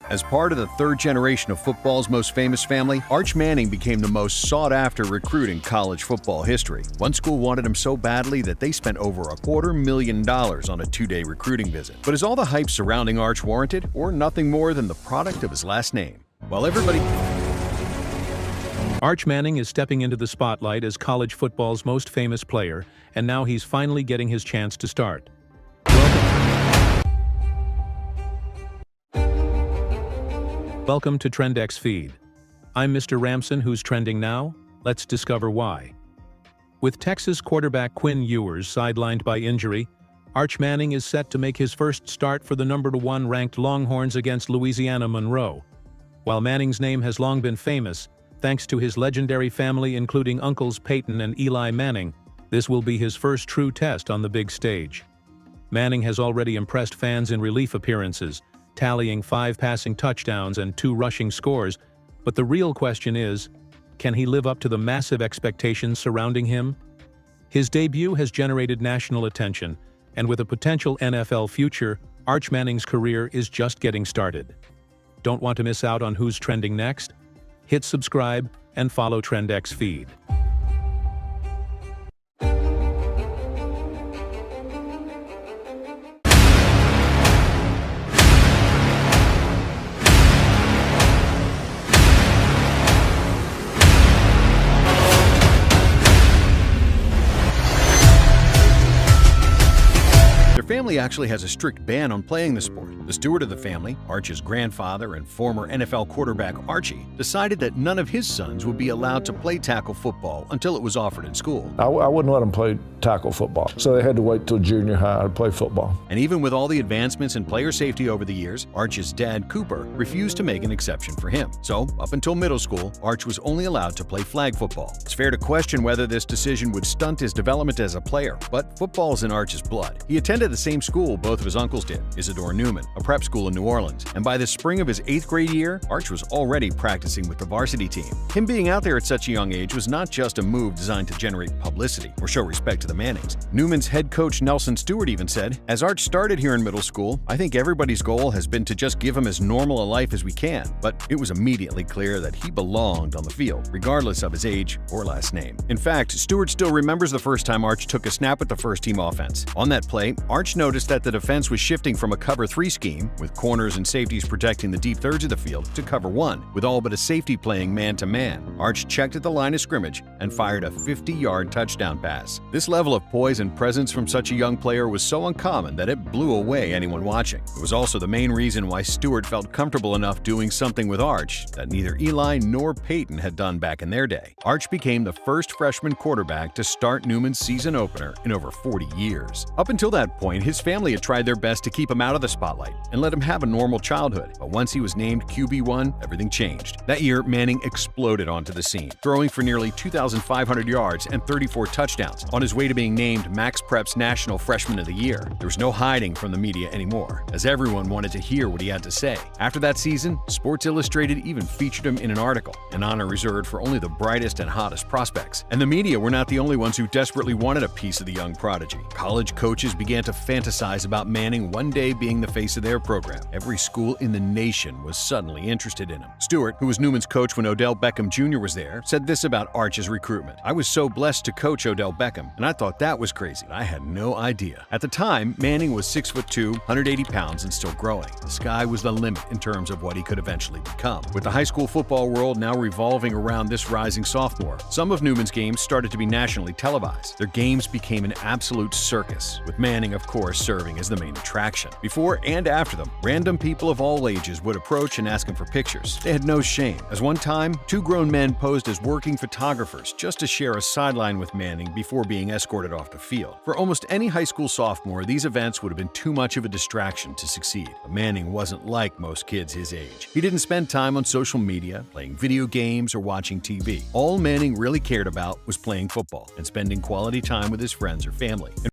As part of the third generation of football's most famous family, Arch Manning became the most sought-after recruit in college football history. One school wanted him so badly that they spent over $250,000 on a two-day recruiting visit. But is all the hype surrounding Arch warranted, or nothing more than the product of his last name? While everybody... Arch Manning is stepping into the spotlight as college football's most famous player, and now he's finally getting his chance to start. Welcome to TrendxFeed. I'm Mr. Ramson, who's trending now. Let's discover why. With Texas quarterback Quinn Ewers sidelined by injury, Arch Manning is set to make his first start for the #1 ranked Longhorns against Louisiana Monroe. While Manning's name has long been famous, thanks to his legendary family including uncles Peyton and Eli Manning, this will be his first true test on the big stage. Manning has already impressed fans in relief appearances, tallying 5 passing touchdowns and 2 rushing scores, but the real question is, can he live up to the massive expectations surrounding him? His debut has generated national attention, and with a potential NFL future, Arch Manning's career is just getting started. Don't want to miss out on who's trending next? Hit subscribe and follow TrendxFeed. Their family actually has a strict ban on playing the sport. The steward of the family, Arch's grandfather and former NFL quarterback Archie, decided that none of his sons would be allowed to play tackle football until it was offered in school. I wouldn't let them play tackle football, so they had to wait till junior high to play football. And even with all the advancements in player safety over the years, Arch's dad, Cooper, refused to make an exception for him. So, up until middle school, Arch was only allowed to play flag football. It's fair to question whether this decision would stunt his development as a player, but football's in Arch's blood. He attended the same school both of his uncles did, Isidore Newman, a prep school in New Orleans, and by the spring of his 8th grade year, Arch was already practicing with the varsity team. Him being out there at such a young age was not just a move designed to generate publicity or show respect to the Mannings. Newman's head coach Nelson Stewart even said, "As Arch started here in middle school, I think everybody's goal has been to just give him as normal a life as we can, but it was immediately clear that he belonged on the field, regardless of his age or last name." In fact, Stewart still remembers the first time Arch took a snap with the first-team offense. On that play, Arch noticed that the defense was shifting from a cover 3 scheme, with corners and safeties protecting the deep thirds of the field, to cover 1, with all but a safety playing man-to-man. Arch checked at the line of scrimmage and fired a 50-yard touchdown pass. This level of poise and presence from such a young player was so uncommon that it blew away anyone watching. It was also the main reason why Stewart felt comfortable enough doing something with Arch that neither Eli nor Peyton had done back in their day. Arch became the first freshman quarterback to start Newman's season opener in over 40 years. Up until that point, his family had tried their best to keep him out of the spotlight and let him have a normal childhood, but once he was named QB1, everything changed. That year, Manning exploded onto the scene, throwing for nearly 2,500 yards and 34 touchdowns on his way to being named Max Prep's National Freshman of the Year. There was no hiding from the media anymore, as everyone wanted to hear what he had to say. After that season, Sports Illustrated even featured him in an article, an honor reserved for only the brightest and hottest prospects. And the media were not the only ones who desperately wanted a piece of the young prodigy. College coaches began to fantasize about Manning one day being the face of their program. Every school in the nation was suddenly interested in him. Stewart, who was Newman's coach when Odell Beckham Jr. was there, said this about Arch's recruitment: "I was so blessed to coach Odell Beckham, and I thought that was crazy. I had no idea." At the time, Manning was 6'2", 180 pounds, and still growing. The sky was the limit in terms of what he could eventually become. With the high school football world now revolving around this rising sophomore, some of Newman's games started to be nationally televised. Their games became an absolute circus, with Manning, of course, serving as the main attraction. Before and after them, random people of all ages would approach and ask him for pictures. They had no shame, as one time, 2 grown men posed as working photographers just to share a sideline with Manning before being escorted off the field. For almost any high school sophomore, these events would have been too much of a distraction to succeed. But Manning wasn't like most kids his age. He didn't spend time on social media, playing video games, or watching TV. All Manning really cared about was playing football and spending quality time with his friends or family.